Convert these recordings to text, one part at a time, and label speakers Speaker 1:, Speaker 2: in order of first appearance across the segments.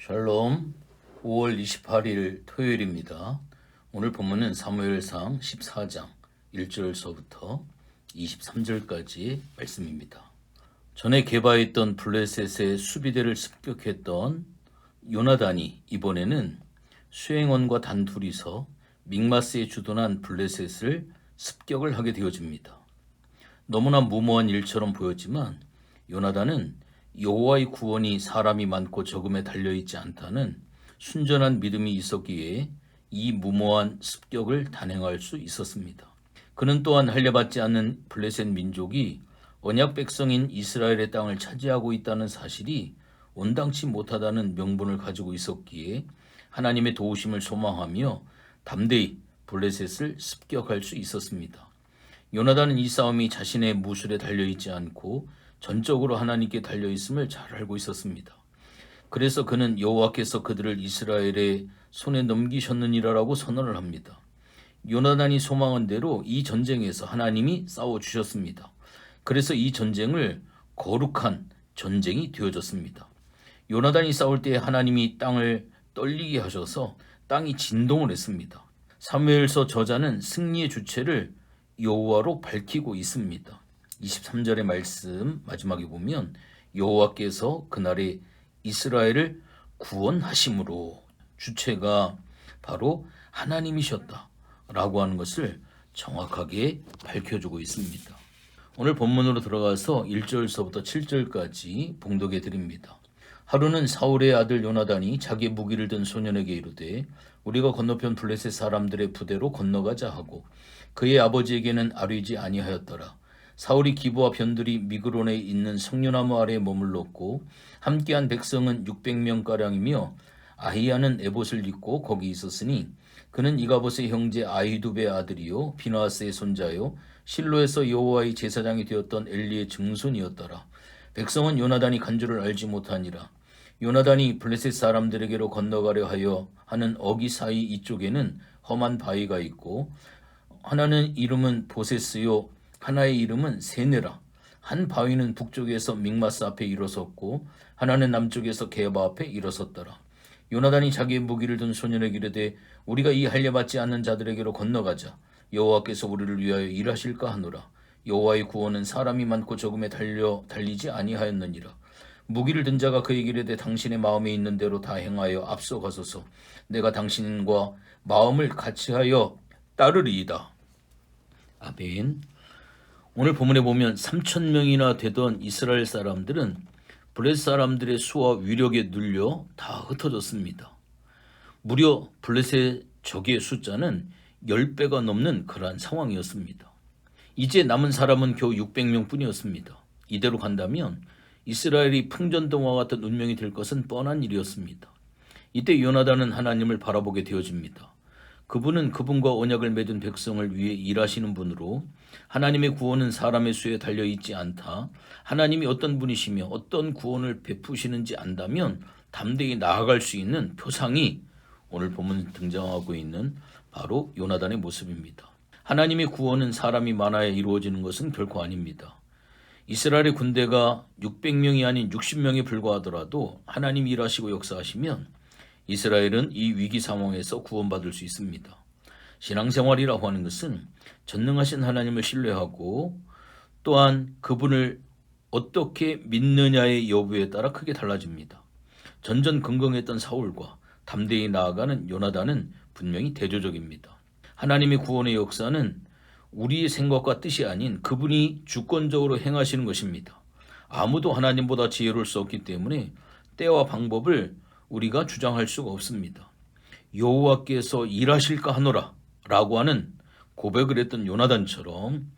Speaker 1: 샬롬. 5월 28일 토요일입니다. 오늘 본문은 사무엘상 14장 1절서부터 23절까지 말씀입니다. 전에 개바했던 블레셋의 수비대를 습격했던 요나단이 이번에는 수행원과 단둘이서 믹마스에 주둔한 블레셋을 습격을 하게 되어집니다. 너무나 무모한 일처럼 보였지만 요나단은 여호와의 구원이 사람이 많고 적음에 달려있지 않다는 순전한 믿음이 있었기에 이 무모한 습격을 단행할 수 있었습니다. 그는 또한 할례받지 않는 블레셋 민족이 언약 백성인 이스라엘의 땅을 차지하고 있다는 사실이 온당치 못하다는 명분을 가지고 있었기에 하나님의 도우심을 소망하며 담대히 블레셋을 습격할 수 있었습니다. 요나단은 이 싸움이 자신의 무술에 달려있지 않고 전적으로 하나님께 달려있음을 잘 알고 있었습니다. 그래서 그는 여호와께서 그들을 이스라엘의 손에 넘기셨느니라라고 선언을 합니다. 요나단이 소망한 대로 이 전쟁에서 하나님이 싸워주셨습니다. 그래서 이 전쟁을 거룩한 전쟁이 되어졌습니다. 요나단이 싸울 때 하나님이 땅을 떨리게 하셔서 땅이 진동을 했습니다. 사무엘서 저자는 승리의 주체를 여호와로 밝히고 있습니다. 23절의 말씀 마지막에 보면 여호와께서 그날에 이스라엘을 구원하심으로 주체가 바로 하나님이셨다 라고 하는 것을 정확하게 밝혀주고 있습니다. 오늘 본문으로 들어가서 1절서부터 7절까지 봉독해 드립니다. 하루는 사울의 아들 요나단이 자기 무기를 든 소년에게 이르되 우리가 건너편 블레셋 사람들의 부대로 건너가자 하고 그의 아버지에게는 아뢰지 아니하였더라. 사울이 기브와 변들이 미그론에 있는 석류나무 아래에 머물렀고 함께한 백성은 600명가량이며 아히야는 에봇을 입고 거기 있었으니 그는 이가봇의 형제 아히두베의 아들이요 비나하스의 손자요 실로에서 여호와의 제사장이 되었던 엘리의 증손이었더라. 백성은 요나단이 간 줄을 알지 못하니라. 요나단이 블레셋 사람들에게로 건너가려 하여 하는 어기 사이 이쪽에는 험한 바위가 있고 하나는 이름은 보세스요 하나의 이름은 세네라. 한 바위는 북쪽에서 믹마스 앞에 일어섰고 하나는 남쪽에서 게바 앞에 일어섰더라. 요나단이 자기의 무기를 든 소년에게 이르되 우리가 이 할례받지 않는 자들에게로 건너가자. 여호와께서 우리를 위하여 일하실까 하노라. 여호와의 구원은 사람이 많고 적음에 달리지 아니하였느니라. 무기를 든 자가 그에게 이르되 당신의 마음에 있는 대로 다 행하여 앞서가소서. 내가 당신과 마음을 같이하여 따르리이다. 아멘. 오늘 본문에 보면 3,000명이나 되던 이스라엘 사람들은 블레셋 사람들의 수와 위력에 눌려 다 흩어졌습니다. 무려 블레셋 적의 숫자는 10배가 넘는 그러한 상황이었습니다. 이제 남은 사람은 겨우 600명 뿐이었습니다. 이대로 간다면 이스라엘이 풍전등화 같은 운명이 될 것은 뻔한 일이었습니다. 이때 요나단은 하나님을 바라보게 되어집니다. 그분은 그분과 언약을 맺은 백성을 위해 일하시는 분으로 하나님의 구원은 사람의 수에 달려있지 않다. 하나님이 어떤 분이시며 어떤 구원을 베푸시는지 안다면 담대히 나아갈 수 있는 표상이 오늘 본문에 등장하고 있는 바로 요나단의 모습입니다. 하나님의 구원은 사람이 많아야 이루어지는 것은 결코 아닙니다. 이스라엘의 군대가 600명이 아닌 60명에 불과하더라도 하나님이 일하시고 역사하시면 이스라엘은 이 위기 상황에서 구원받을 수 있습니다. 신앙생활이라고 하는 것은 전능하신 하나님을 신뢰하고 또한 그분을 어떻게 믿느냐의 여부에 따라 크게 달라집니다. 전전긍긍했던 사울과 담대히 나아가는 요나단은 분명히 대조적입니다. 하나님의 구원의 역사는 우리의 생각과 뜻이 아닌 그분이 주권적으로 행하시는 것입니다. 아무도 하나님보다 지혜로울 수 없기 때문에 때와 방법을 우리가 주장할 수가 없습니다. 여호와께서 일하실까 하노라 라고 하는 고백을 했던 요나단처럼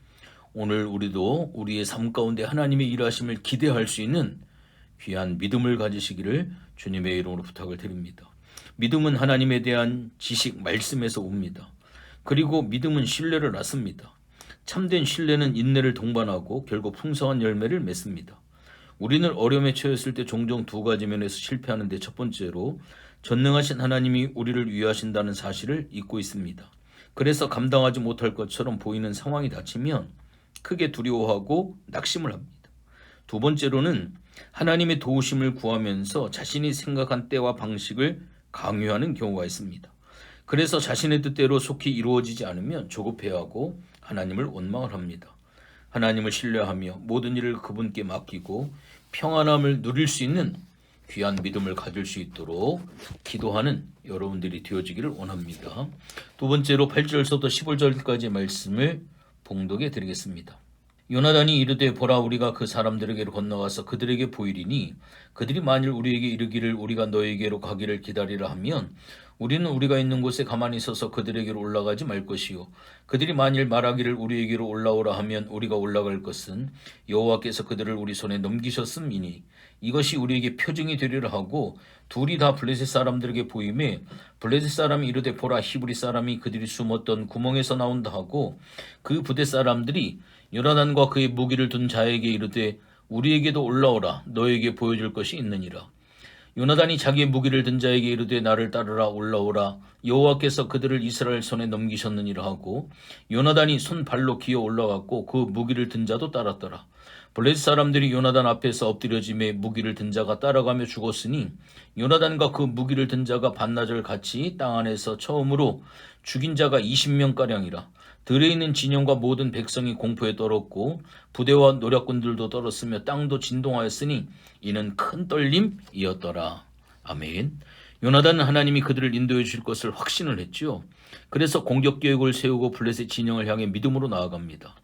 Speaker 1: 오늘 우리도 우리의 삶 가운데 하나님의 일하심을 기대할 수 있는 귀한 믿음을 가지시기를 주님의 이름으로 부탁을 드립니다. 믿음은 하나님에 대한 지식, 말씀에서 옵니다. 그리고 믿음은 신뢰를 낳습니다. 참된 신뢰는 인내를 동반하고 결국 풍성한 열매를 맺습니다. 우리는 어려움에 처했을 때 종종 두 가지 면에서 실패하는데 첫 번째로 전능하신 하나님이 우리를 위하신다는 사실을 잊고 있습니다. 그래서 감당하지 못할 것처럼 보이는 상황이 닥치면 크게 두려워하고 낙심을 합니다. 두 번째로는 하나님의 도우심을 구하면서 자신이 생각한 때와 방식을 강요하는 경우가 있습니다. 그래서 자신의 뜻대로 속히 이루어지지 않으면 조급해하고 하나님을 원망을 합니다. 하나님을 신뢰하며 모든 일을 그분께 맡기고 평안함을 누릴 수 있는 귀한 믿음을 가질 수 있도록 기도하는 여러분들이 되어지기를 원합니다. 두 번째로 8절서부터 15절까지의 말씀을 봉독해 드리겠습니다. 요나단이 이르되 보라 우리가 그 사람들에게로 건너가서 그들에게 보이리니 그들이 만일 우리에게 이르기를 우리가 너에게로 가기를 기다리라 하면 우리는 우리가 있는 곳에 가만히 서서 그들에게로 올라가지 말 것이요 그들이 만일 말하기를 우리에게로 올라오라 하면 우리가 올라갈 것은 여호와께서 그들을 우리 손에 넘기셨음이니 이것이 우리에게 표징이 되리라 하고 둘이 다 블레셋 사람들에게 보임에 블레셋 사람이 이르되 보라 히브리 사람이 그들이 숨었던 구멍에서 나온다 하고 그 부대 사람들이 요나단과 그의 무기를 둔 자에게 이르되 우리에게도 올라오라 너에게 보여줄 것이 있느니라. 요나단이 자기의 무기를 든 자에게 이르되 나를 따르라 올라오라 여호와께서 그들을 이스라엘 손에 넘기셨느니라 하고 요나단이 손발로 기어 올라갔고 그 무기를 든 자도 따랐더라. 블레셋 사람들이 요나단 앞에서 엎드려짐에 무기를 든 자가 따라가며 죽었으니 요나단과 그 무기를 든 자가 반나절 같이 땅 안에서 처음으로 죽인 자가 20명가량이라. 들에 있는 진영과 모든 백성이 공포에 떨었고 부대와 노략군들도 떨었으며 땅도 진동하였으니 이는 큰 떨림이었더라. 아멘. 요나단은 하나님이 그들을 인도해 주실 것을 확신을 했지요. 그래서 공격 계획을 세우고 블레셋 진영을 향해 믿음으로 나아갑니다.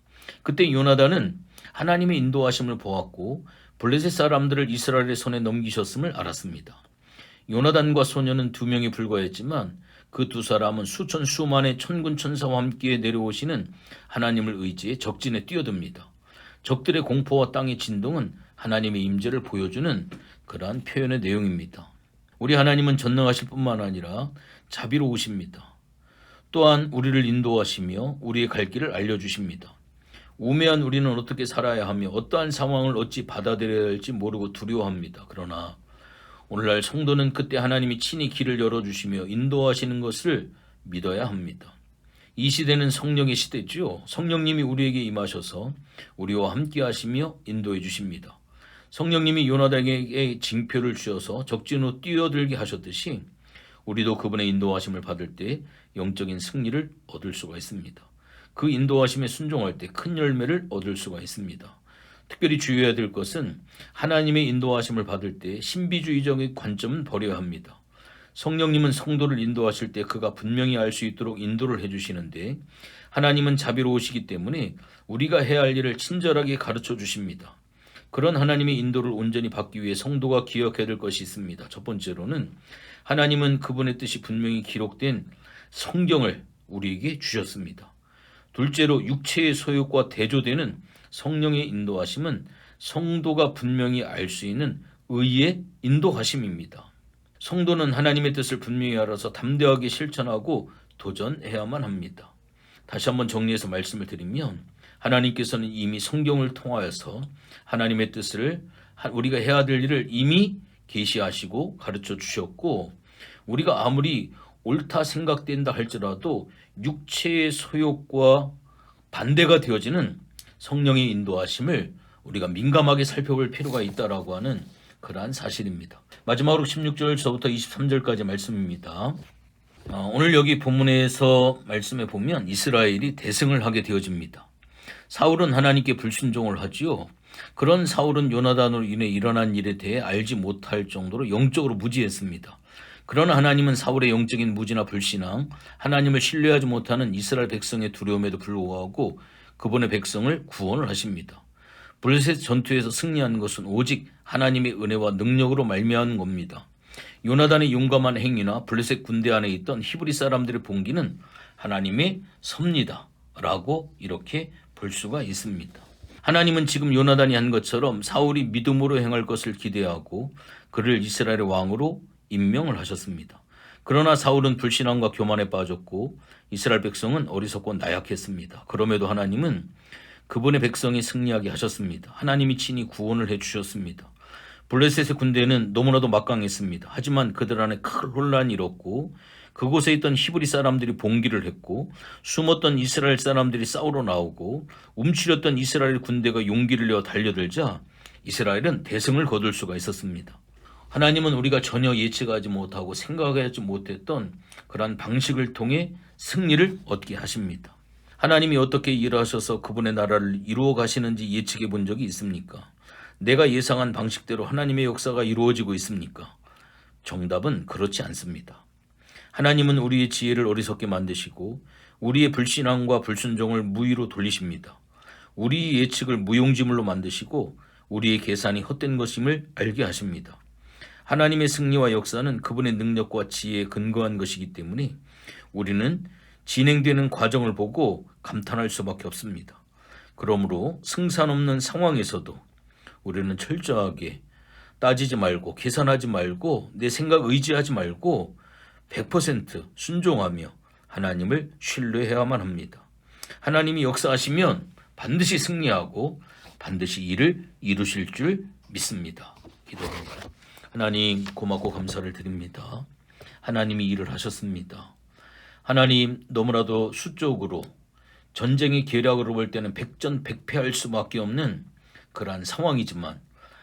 Speaker 1: 그때 요나단은 하나님의 인도하심을 보았고 블레셋 사람들을 이스라엘의 손에 넘기셨음을 알았습니다. 요나단과 소녀는 2명이 불과했지만 그 두 사람은 수천 수만의 천군 천사와 함께 내려오시는 하나님을 의지해 적진에 뛰어듭니다. 적들의 공포와 땅의 진동은 하나님의 임재를 보여주는 그러한 표현의 내용입니다. 우리 하나님은 전능하실 뿐만 아니라 자비로우십니다. 또한 우리를 인도하시며 우리의 갈 길을 알려주십니다. 우매한 우리는 어떻게 살아야 하며 어떠한 상황을 어찌 받아들여야 할지 모르고 두려워합니다. 그러나 오늘날 성도는 그때 하나님이 친히 길을 열어주시며 인도하시는 것을 믿어야 합니다. 이 시대는 성령의 시대지요. 성령님이 우리에게 임하셔서 우리와 함께 하시며 인도해 주십니다. 성령님이 요나단에게 징표를 주셔서 적진으로 뛰어들게 하셨듯이 우리도 그분의 인도하심을 받을 때 영적인 승리를 얻을 수가 있습니다. 그 인도하심에 순종할 때 큰 열매를 얻을 수가 있습니다. 특별히 주의해야 될 것은 하나님의 인도하심을 받을 때 신비주의적인 관점은 버려야 합니다. 성령님은 성도를 인도하실 때 그가 분명히 알 수 있도록 인도를 해주시는데 하나님은 자비로우시기 때문에 우리가 해야 할 일을 친절하게 가르쳐 주십니다. 그런 하나님의 인도를 온전히 받기 위해 성도가 기억해야 될 것이 있습니다. 첫 번째로는 하나님은 그분의 뜻이 분명히 기록된 성경을 우리에게 주셨습니다. 둘째로 육체의 소욕과 대조되는 성령의 인도하심은 성도가 분명히 알 수 있는 의의 인도하심입니다. 성도는 하나님의 뜻을 분명히 알아서 담대하게 실천하고 도전해야만 합니다. 다시 한번 정리해서 말씀을 드리면 하나님께서는 이미 성경을 통하여서 하나님의 뜻을 우리가 해야 될 일을 이미 계시하시고 가르쳐 주셨고 우리가 아무리 옳다 생각된다 할지라도 육체의 소욕과 반대가 되어지는 성령의 인도하심을 우리가 민감하게 살펴볼 필요가 있다라고 하는 그러한 사실입니다. 마지막으로 16절서부터 23절까지 말씀입니다. 오늘 여기 본문에서 말씀해 보면 이스라엘이 대승을 하게 되어집니다. 사울은 하나님께 불순종을 하지요. 그런 사울은 요나단으로 인해 일어난 일에 대해 알지 못할 정도로 영적으로 무지했습니다. 그러나 하나님은 사울의 영적인 무지나 불신앙, 하나님을 신뢰하지 못하는 이스라엘 백성의 두려움에도 불구하고 그분의 백성을 구원을 하십니다. 블레셋 전투에서 승리한 것은 오직 하나님의 은혜와 능력으로 말미암은 겁니다. 요나단의 용감한 행위나 블레셋 군대 안에 있던 히브리 사람들의 봉기는 하나님의 섭니다 라고 이렇게 볼 수가 있습니다. 하나님은 지금 요나단이 한 것처럼 사울이 믿음으로 행할 것을 기대하고 그를 이스라엘의 왕으로 임명을 하셨습니다. 그러나 사울은 불신앙과 교만에 빠졌고 이스라엘 백성은 어리석고 나약했습니다. 그럼에도 하나님은 그분의 백성이 승리하게 하셨습니다. 하나님이 친히 구원을 해주셨습니다. 블레셋의 군대는 너무나도 막강했습니다. 하지만 그들 안에 큰 혼란이 일었고 그곳에 있던 히브리 사람들이 봉기를 했고 숨었던 이스라엘 사람들이 싸우러 나오고 움츠렸던 이스라엘 군대가 용기를 내어 달려들자 이스라엘은 대승을 거둘 수가 있었습니다. 하나님은 우리가 전혀 예측하지 못하고 생각하지 못했던 그러한 방식을 통해 승리를 얻게 하십니다. 하나님이 어떻게 일하셔서 그분의 나라를 이루어 가시는지 예측해 본 적이 있습니까? 내가 예상한 방식대로 하나님의 역사가 이루어지고 있습니까? 정답은 그렇지 않습니다. 하나님은 우리의 지혜를 어리석게 만드시고 우리의 불신앙과 불순종을 무의로 돌리십니다. 우리의 예측을 무용지물로 만드시고 우리의 계산이 헛된 것임을 알게 하십니다. 하나님의 승리와 역사는 그분의 능력과 지혜에 근거한 것이기 때문에 우리는 진행되는 과정을 보고 감탄할 수밖에 없습니다. 그러므로 승산 없는 상황에서도 우리는 철저하게 따지지 말고 계산하지 말고 내 생각 의지하지 말고 100% 순종하며 하나님을 신뢰해야만 합니다. 하나님이 역사하시면 반드시 승리하고 반드시 일을 이루실 줄 믿습니다. 기도합니다. 하나님 고맙고 감사를 드립니다. 하나님이 일을 하셨습니다. 하나님 너무나도 수적으로 전쟁의 계략으로 볼 때는 백전백패할 수밖에 없는 그러한 상황이지만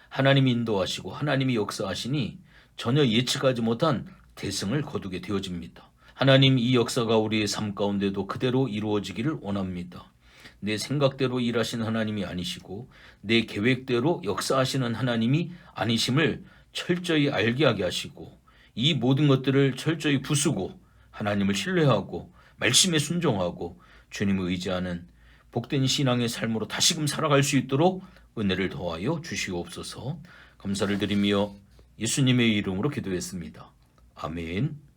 Speaker 1: 하나님이 인도하시고 하나님이 역사하시니 전혀 예측하지 못한 대승을 거두게 되어집니다. 하나님 이 역사가 우리의 삶 가운데도 그대로 이루어지기를 원합니다. 내 생각대로 일하시는 하나님이 아니시고 내 계획대로 역사하시는 하나님이 아니심을 철저히 알게 하게 하시고 이 모든 것들을 철저히 부수고 하나님을 신뢰하고 말씀에 순종하고 주님을 의지하는 복된 신앙의 삶으로 다시금 살아갈 수 있도록 은혜를 더하여 주시옵소서. 감사를 드리며 예수님의 이름으로 기도했습니다. 아멘.